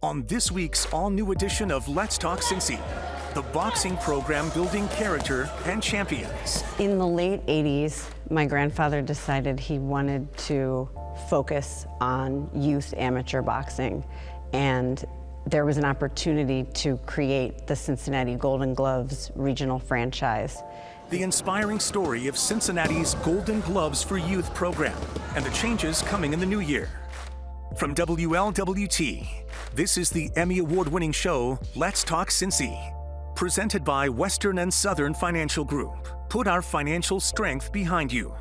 On this week's all-new edition of Let's Talk Cincy, the boxing program building character and champions. In the late 80s, my grandfather decided he wanted to focus on youth amateur boxing, and there was an opportunity to create the Cincinnati Golden Gloves regional franchise. The inspiring story of Cincinnati's Golden Gloves for Youth program and the changes coming in the new year. From WLWT, this is the Emmy Award-winning show, Let's Talk Cincy, presented by Western and Southern Financial Group. Put our financial strength behind you.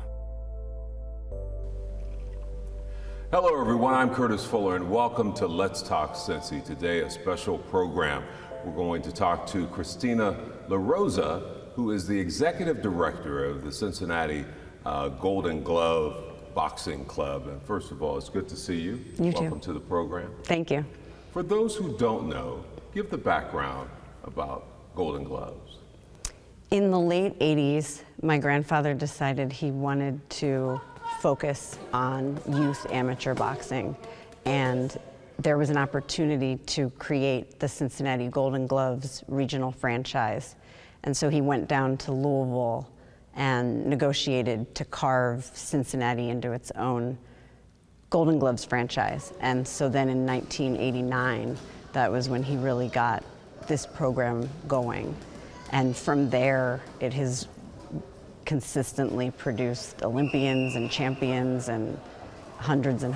Hello everyone, I'm Curtis Fuller and welcome to Let's Talk Cincy. Today, a special program. We're going to talk to Christina LaRosa, who is the Executive Director of the Cincinnati Golden Glove Boxing Club. And first of all, it's good to see you. You too. Welcome to the program. Thank you. For those who don't know, give the background about Golden Gloves. In the late 80s, my grandfather decided he wanted to focus on youth amateur boxing, and there was an opportunity to create the Cincinnati Golden Gloves regional franchise. And so he went down to Louisville and negotiated to carve Cincinnati into its own Golden Gloves franchise. And so then in 1989, that was when he really got this program going. And from there, it has consistently produced Olympians and champions, and hundreds of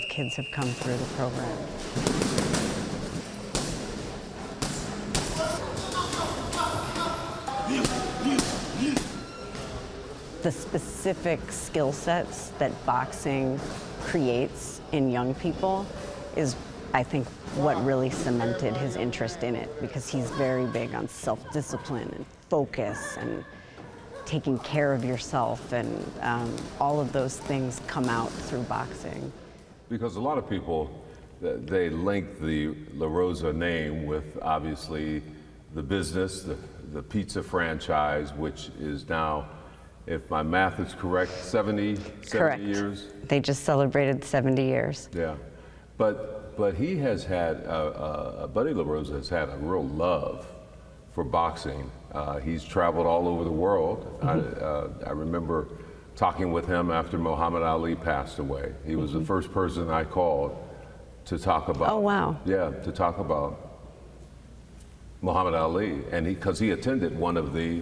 kids have come through the program. The specific skill sets that boxing creates in young people is, I think, what really cemented his interest in it, because he's very big on self-discipline and focus and taking care of yourself, and all of those things come out through boxing. Because a lot of people, they link the LaRosa name with obviously the business, the pizza franchise, which is now, if my math is correct, 70 years? They just celebrated 70 years. Yeah, but he has had, Buddy LaRosa has had a real love for boxing. He's traveled all over the world. I remember talking with him after Muhammad Ali passed away. He was the first person I called to talk about. Oh, wow. Yeah, to talk about Muhammad Ali, and because he attended one of the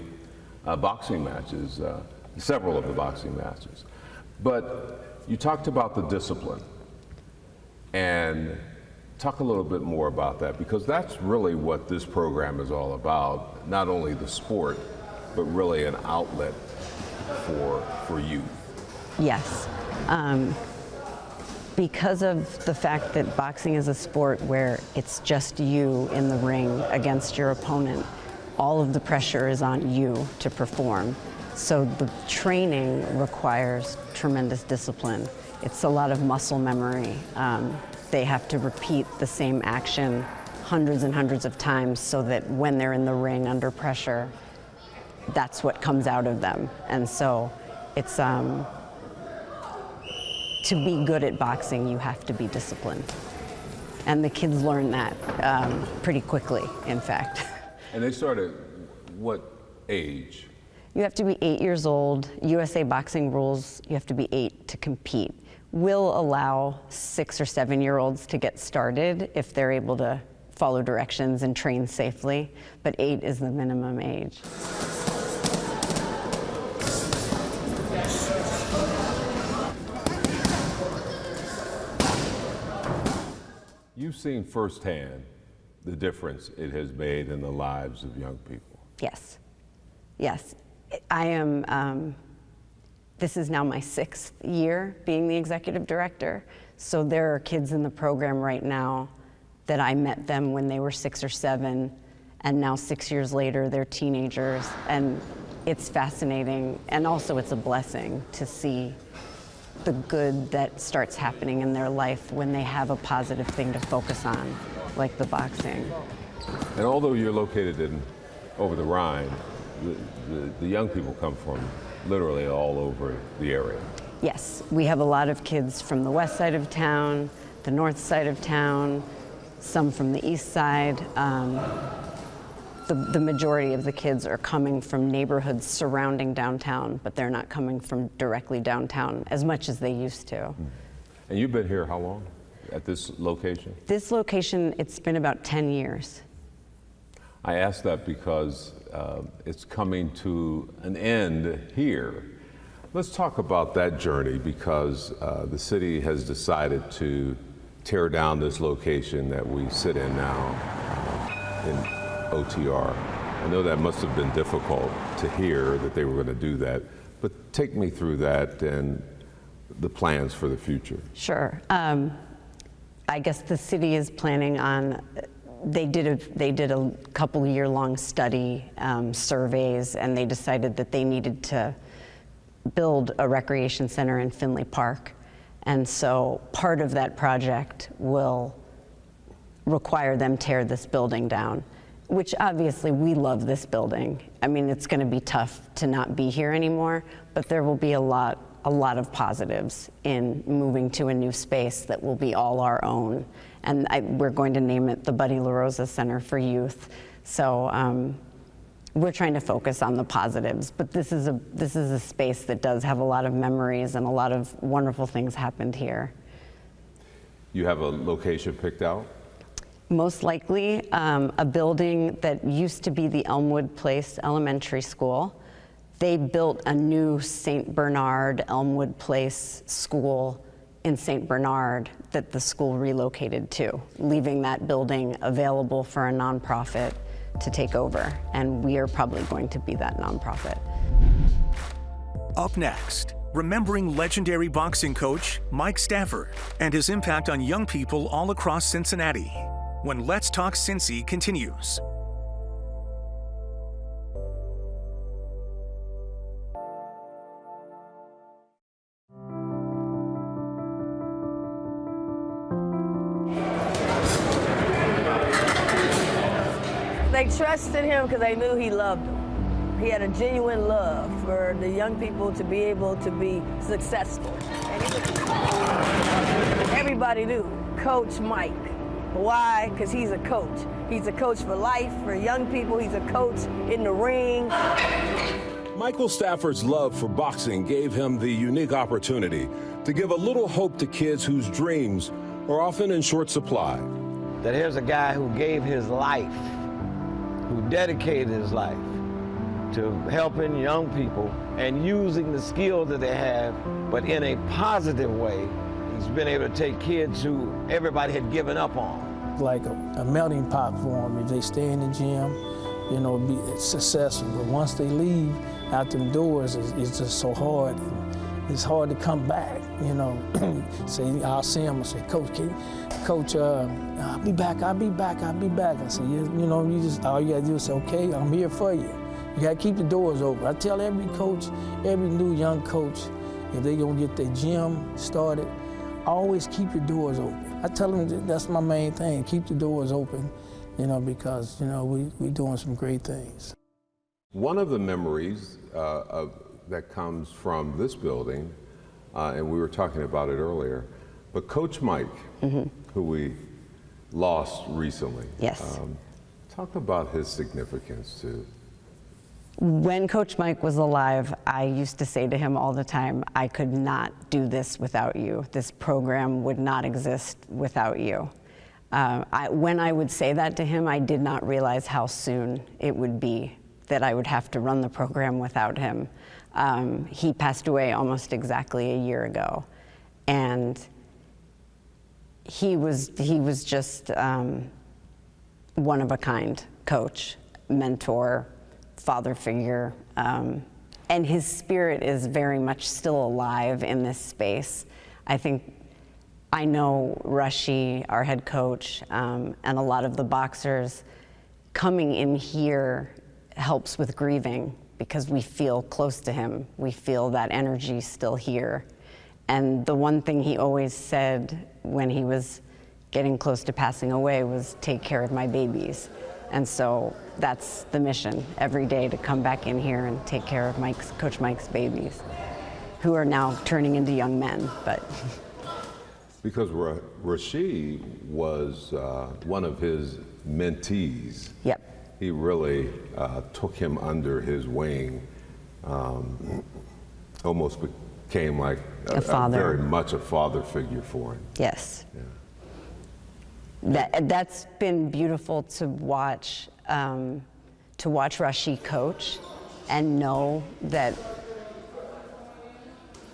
boxing matches, several of the boxing matches. But you talked about the discipline, and talk a little bit more about that, because that's really what this program is all about, not only the sport, but really an outlet for youth. Yes. Because of the fact that boxing is a sport where it's just you in the ring against your opponent, all of the pressure is on you to perform. So the training requires tremendous discipline. It's a lot of muscle memory. They have to repeat the same action hundreds and hundreds of times so that when they're in the ring under pressure, that's what comes out of them. And so it's, to be good at boxing, you have to be disciplined. And the kids learn that pretty quickly, in fact. And they start at what age? You have to be 8 years old. USA boxing rules, you have to be 8 to compete. We'll allow 6 or 7-year-olds to get started if they're able to follow directions and train safely, but 8 is the minimum age. You've seen firsthand the difference it has made in the lives of young people. Yes, yes. I am, this is now my 6th year being the executive director, so there are kids in the program right now that I met them when they were 6 or 7, and now 6 years later they're teenagers, and it's fascinating, and also it's a blessing to see the good that starts happening in their life when they have a positive thing to focus on, like the boxing. And although you're located in over the Rhine, the young people come from literally all over the area. Yes, we have a lot of kids from the west side of town, the north side of town, some from the east side. The majority of the kids are coming from neighborhoods surrounding downtown, but they're not coming from directly downtown as much as they used to. And you've been here how long at this location? This location, it's been about 10 years. I ask that because it's coming to an end here. Let's talk about that journey, because the city has decided to tear down this location that we sit in now in OTR. I know that must have been difficult to hear that they were going to do that, but take me through that and the plans for the future. Sure. I guess the city is planning on, they did a couple year-long study, surveys, and they decided that they needed to build a recreation center in Finley Park. And so part of that project will require them tear this building down, which obviously we love this building. I mean, it's going to be tough to not be here anymore, but there will be a lot of positives in moving to a new space that will be all our own. And we're going to name it the Buddy LaRosa Center for Youth. So we're trying to focus on the positives, but this is a space that does have a lot of memories, and a lot of wonderful things happened here. You have a location picked out? Most likely a building that used to be the Elmwood Place Elementary School. They built a new St. Bernard Elmwood Place school in St. Bernard that the school relocated to, leaving that building available for a nonprofit to take over. And we are probably going to be that nonprofit. Up next, remembering legendary boxing coach Mike Stafford and his impact on young people all across Cincinnati, when Let's Talk Cincy continues. They trusted him because they knew he loved them. He had a genuine love for the young people to be able to be successful. And everybody knew Coach Mike. Why? Because he's a coach. He's a coach for life, for young people. He's a coach in the ring. Michael Stafford's love for boxing gave him the unique opportunity to give a little hope to kids whose dreams are often in short supply. That here's a guy who gave his life, who dedicated his life to helping young people and using the skills that they have, but in a positive way. He's been able to take kids who everybody had given up on. Like a melting pot for them. If they stay in the gym, you know, be successful. But once they leave out them doors, it's just so hard. It's hard to come back, you know. Say, I'll see him and say, Coach, I'll be back. I say, you know, all you gotta do is say, okay, I'm here for you. You gotta keep the doors open. I tell every coach, every new young coach, if they gonna get their gym started, always keep your doors open. I tell them that's my main thing, keep the doors open, you know, because, you know, we're doing some great things. One of the memories that comes from this building, and we were talking about it earlier, but Coach Mike, who we lost recently. Yes. Talk about his significance too. When Coach Mike was alive, I used to say to him all the time, I could not do this without you. This program would not exist without you. When I would say that to him, I did not realize how soon it would be that I would have to run the program without him. He passed away almost exactly a year ago. And he was just one of a kind coach, mentor, father figure, and his spirit is very much still alive in this space. I know Rushy, our head coach, and a lot of the boxers, coming in here helps with grieving because we feel close to him. We feel that energy still here. And the one thing he always said when he was getting close to passing away was, take care of my babies. And so that's the mission every day, to come back in here and take care of Coach Mike's babies, who are now turning into young men. But Because Rasheed was one of his mentees. Yep. He really took him under his wing, almost became like A father. very much a father figure for him. Yes. Yeah. That's been beautiful to watch Rasheed coach and know that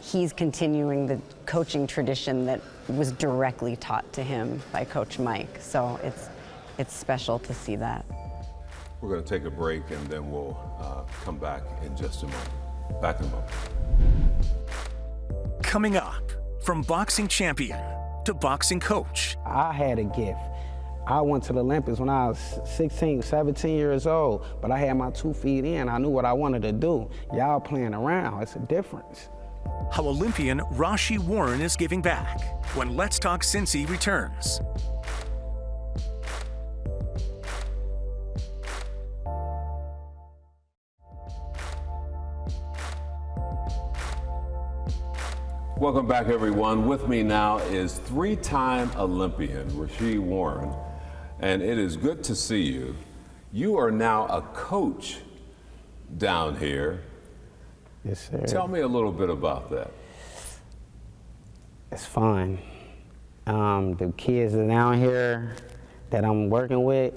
he's continuing the coaching tradition that was directly taught to him by Coach Mike. So it's special to see that. We're going to take a break and then we'll come back in just a moment. Back in a moment. Coming up, from boxing champion to boxing coach. I had a gift. I went to the Olympics when I was 16, 17 years old, but I had my 2 feet in. I knew what I wanted to do. Y'all playing around, it's a difference. How Olympian Rasheed Warren is giving back when Let's Talk Cincy returns. Welcome back, everyone. With me now is 3-time Olympian Rasheed Warren, and it is good to see you. You are now a coach down here. Yes, sir. Tell me a little bit about that. It's fun. The kids that are down here that I'm working with,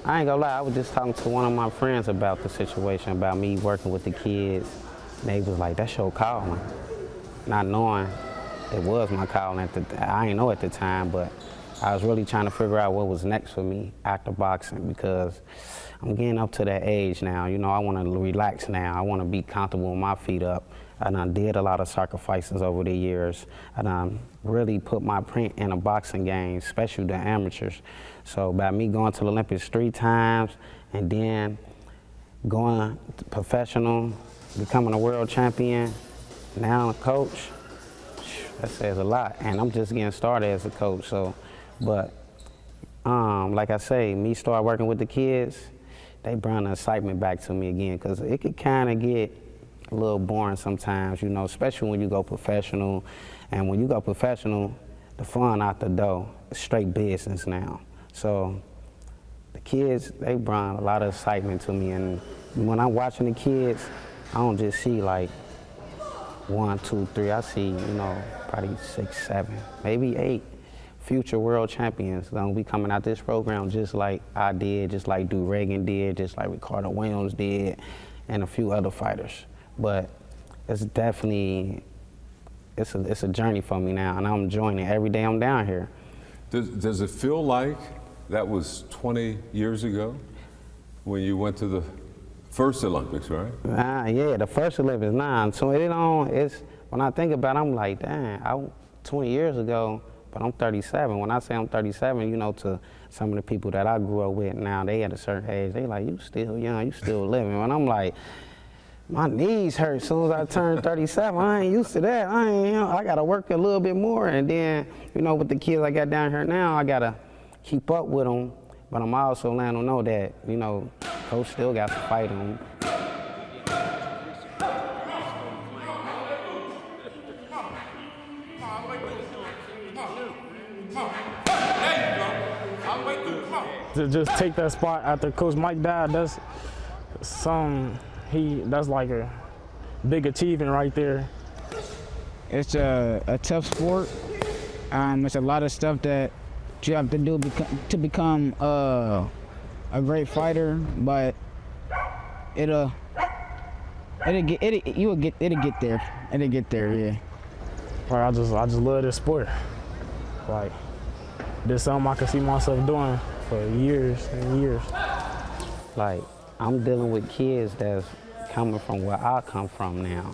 I ain't gonna lie, I was just talking to one of my friends about the situation, about me working with the kids. They was like, that's your calling. Not knowing it was my calling I ain't know at the time, but I was really trying to figure out what was next for me after boxing, because I'm getting up to that age now. You know, I want to relax now. I want to be comfortable with my feet up. And I did a lot of sacrifices over the years. And I really put my print in a boxing game, especially the amateurs. So by me going to the Olympics 3 times and then going to professional, becoming a world champion, now a coach, that says a lot. And I'm just getting started as a coach. So, but like I say, me start working with the kids, they bring the excitement back to me again, because it could kind of get a little boring sometimes, you know, especially when you go professional. And when you go professional, the fun out the door, it's straight business now. So the kids, they bring a lot of excitement to me. And when I'm watching the kids, I don't just see like 1, 2, 3, I see, you know, probably 6, 7, maybe 8 future world champions that will be coming out this program, just like I did, just like Duke Reagan did, just like Ricardo Williams did, and a few other fighters. But it's definitely, it's a journey for me now, and I'm enjoying it every day I'm down here. Does it feel like that was 20 years ago when you went to the first Olympics, right? Yeah, the first Olympics, So it's, when I think about it, I'm like, damn, 20 years ago, but I'm 37. When I say I'm 37, you know, to some of the people that I grew up with now, they at a certain age, they like, you still young, you still living. And I'm like, my knees hurt as soon as I turned 37. I ain't used to that. I gotta work a little bit more. And then, you know, with the kids I got down here now, I gotta keep up with them. But I'm also letting them know that, you know, Coach still got to fight them. To just take that spot after Coach Mike died, that's like a big achievement right there. It's a tough sport. It's a lot of stuff that you have to do to become a great fighter, but it'll get there. It'll get there, yeah. Like I just love this sport. Like this is something I can see myself doing for years and years. Like I'm dealing with kids that's coming from where I come from now.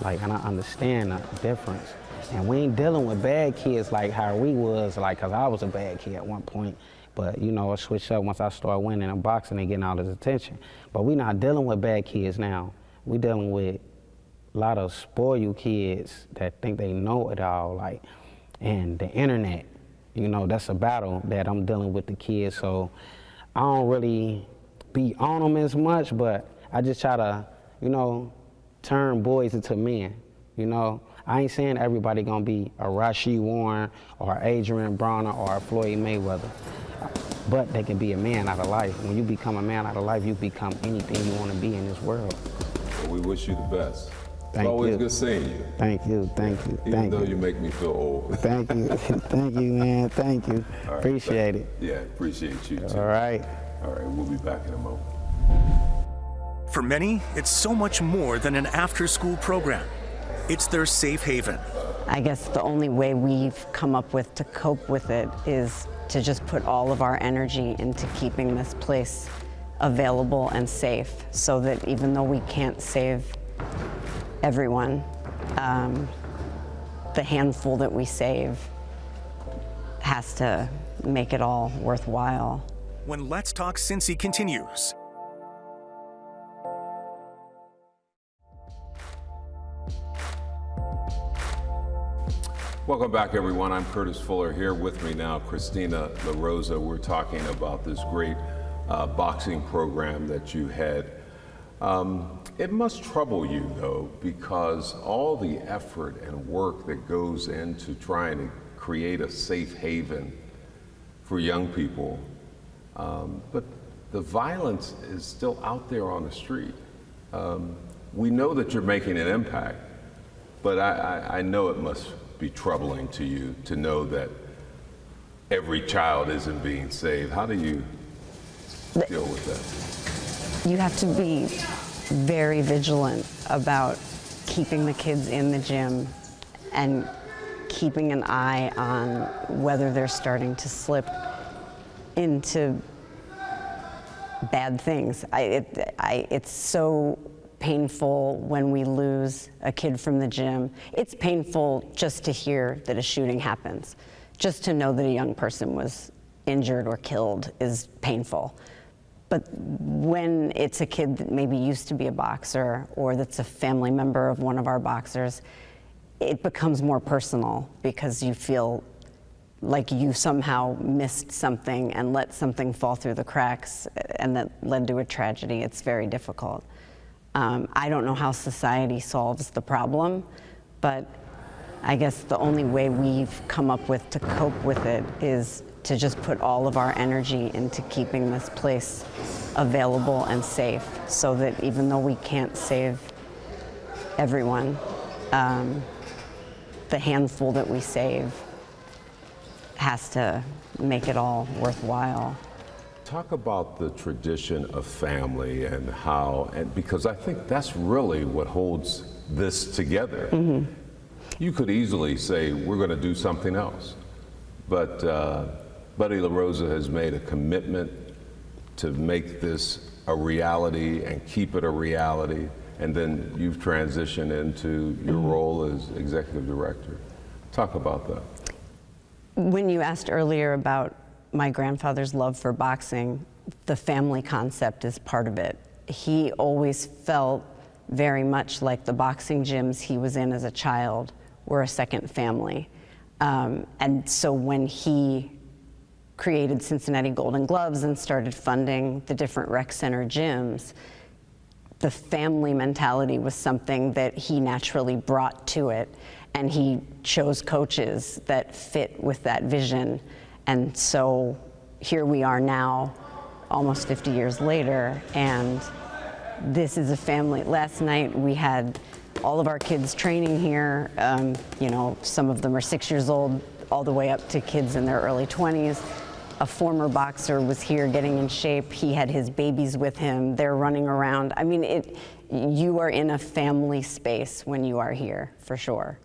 Like, and I understand the difference. And we ain't dealing with bad kids like how we was, like, cause I was a bad kid at one point. But you know, I switched up once I started winning in boxing and getting all this attention. But we not dealing with bad kids now. We dealing with a lot of spoiled kids that think they know it all, like, and the internet. You know, that's a battle that I'm dealing with the kids. So I don't really be on them as much, but I just try to, you know, turn boys into men. You know, I ain't saying everybody gonna be a Rasheed Warren or Adrian Bronner or a Floyd Mayweather, but they can be a man out of life. When you become a man out of life, you become anything you want to be in this world. Well, we wish you the best. Thank It's always you. good seeing you. Thank you, thank you, Even thank though you. you make me feel old. Thank you, thank you, man, thank you. All right. Appreciate it. Yeah, appreciate you too. All right. All right, we'll be back in a moment. For many, it's so much more than an after-school program. It's their safe haven. I guess the only way we've come up with to cope with it is to just put all of our energy into keeping this place available and safe, so that even though we can't save everyone, the handful that we save has to make it all worthwhile. When Let's Talk Cincy continues. Welcome back, everyone. I'm Curtis Fuller. Here with me now, Christina LaRosa. We're talking about this great boxing program that you had. It must trouble you, though, because all the effort and work that goes into trying to create a safe haven for young people, but the violence is still out there on the street. We know that you're making an impact, but I know it must be troubling to you to know that every child isn't being saved. How do you deal with that? You have to be very vigilant about keeping the kids in the gym and keeping an eye on whether they're starting to slip into bad things. It's so painful when we lose a kid from the gym. It's painful just to hear that a shooting happens. Just to know that a young person was injured or killed is painful. But when it's a kid that maybe used to be a boxer or that's a family member of one of our boxers, it becomes more personal because you feel like you somehow missed something and let something fall through the cracks and that led to a tragedy. It's very difficult. I don't know how society solves the problem, but I guess the only way we've come up with to cope with it is to just put all of our energy into keeping this place available and safe, so that even though we can't save everyone, the handful that we save has to make it all worthwhile. Talk about the tradition of family and how, and because I think that's really what holds this together. Mm-hmm. You could easily say, we're going to do something else. But Buddy LaRosa has made a commitment to make this a reality and keep it a reality. And then you've transitioned into your role as executive director. Talk about that. When you asked earlier about my grandfather's love for boxing, the family concept is part of it. He always felt very much like the boxing gyms he was in as a child were a second family. And so when he created Cincinnati Golden Gloves and started funding the different rec center gyms, the family mentality was something that he naturally brought to it. And he chose coaches that fit with that vision. And so here we are now, almost 50 years later, and this is a family. Last night we had all of our kids training here. You know, some of them are 6 years old, all the way up to kids in their early 20s. A former boxer was here getting in shape. He had his babies with him. They're running around. I mean, you are in a family space when you are here, for sure.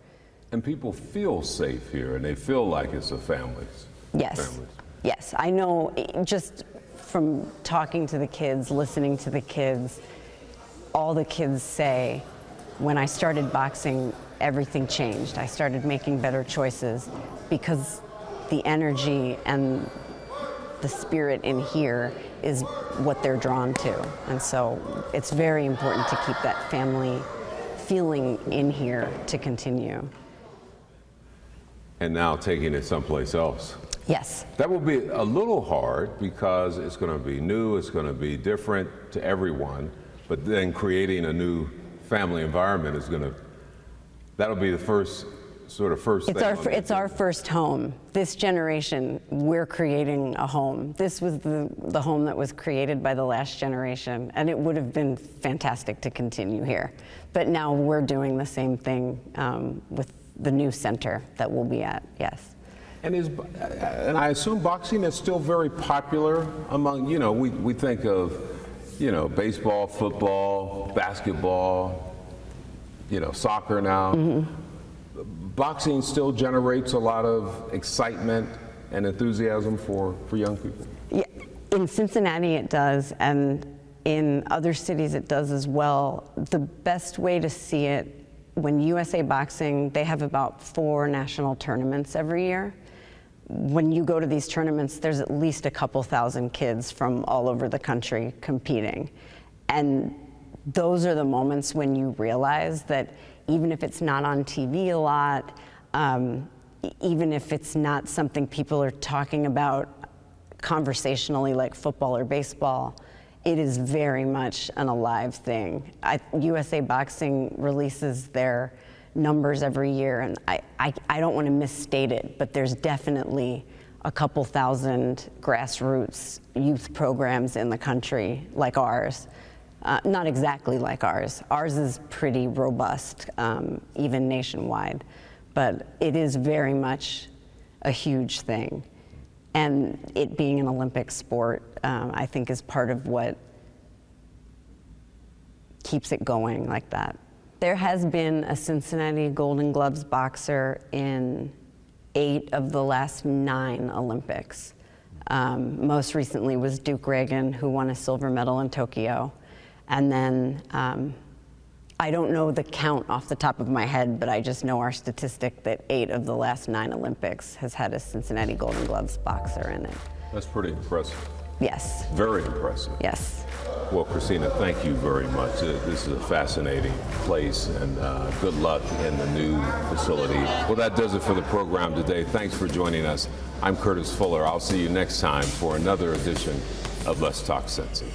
And people feel safe here, and they feel like it's a family. Yes. Yes, I know, just from talking to the kids, listening to the kids, all the kids say, when I started boxing, everything changed. I started making better choices because the energy and the spirit in here is what they're drawn to. And so it's very important to keep that family feeling in here to continue. And now taking it someplace else. Yes. That will be a little hard because it's going to be new, it's going to be different to everyone, but then creating a new family environment is going to That'll be the first It's our first home. This generation, we're creating a home. This was the home that was created by the last generation, and it would have been fantastic to continue here. But now we're doing the same thing with the new center that we'll be at, yes. And I assume boxing is still very popular among, we think of, baseball, football, basketball, soccer now. Mm-hmm. Boxing still generates a lot of excitement and enthusiasm for young people. Yeah, in Cincinnati it does, and in other cities it does as well. The best way to see it, when USA Boxing, they have about 4 national tournaments every year. When you go to these tournaments, there's at least a couple thousand kids from all over the country competing. And those are the moments when you realize that even if it's not on TV a lot, even if it's not something people are talking about conversationally like football or baseball, it is very much an alive thing. USA Boxing releases their numbers every year, and I don't want to misstate it, but there's definitely a couple thousand grassroots youth programs in the country like ours. Not exactly like ours. Ours is pretty robust, even nationwide, but it is very much a huge thing. And it being an Olympic sport, I think, is part of what keeps it going like that. There has been a Cincinnati Golden Gloves boxer in 8 of the last 9 Olympics. Most recently was Duke Reagan, who won a silver medal in Tokyo. And then, I don't know the count off the top of my head, but I just know our statistic that 8 of the last 9 Olympics has had a Cincinnati Golden Gloves boxer in it. That's pretty impressive. Yes. Very impressive. Yes. Well, Christina, thank you very much. This is a fascinating place, and good luck in the new facility. Well, that does it for the program today. Thanks for joining us. I'm Curtis Fuller. I'll see you next time for another edition of Let's Talk Cincy.